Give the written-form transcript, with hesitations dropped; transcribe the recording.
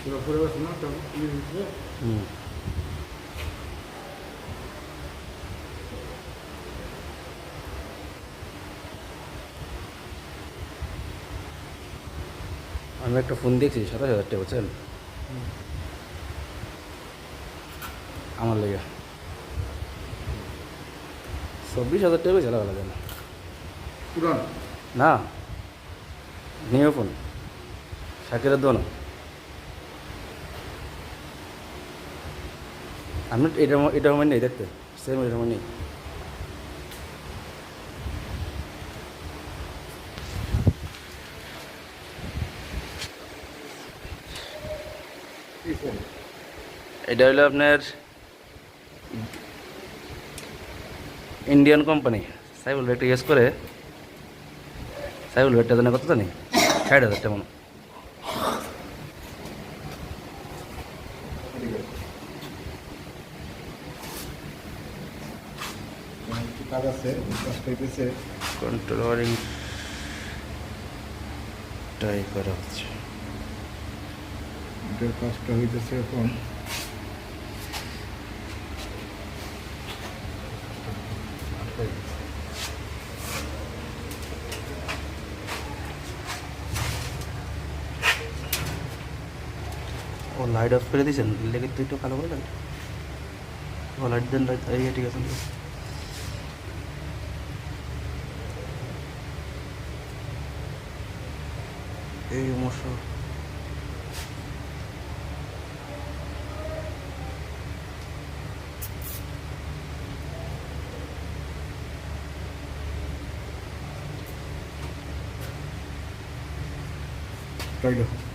পুরো গেছে না হুম। আমি একটা ফোন দেখছি 27,000 টাকা, বুঝছেন, আমার লেগে 24,000 টাকা চালা লাগে না। পুরান না, নিউ ফোন শাকিরের দোনো। আমি এটা আমার নেই দেখতে, সেম এটা আমার নেই। কি ফোন? এটা হলো আপনার ইন্ডিয়ান কোম্পানি। সাইবুল একটা ইউজ করে, সাইবুল একটা জানা কত জানি 60,000 টাকা মনে। কি কাজ আছে? কাজ করতেছে। কন্ট্রোলিং ট্রাই করা হচ্ছে। এটার কাজটা হইতেছে এখন। ও লাইট অফ করে দিয়েছেন, লেগে তুই একটু কালো করে লাইট। ও লাইট দেন, লাইট এই ঠিক আছে। এই মশা ট্রাই দেখো।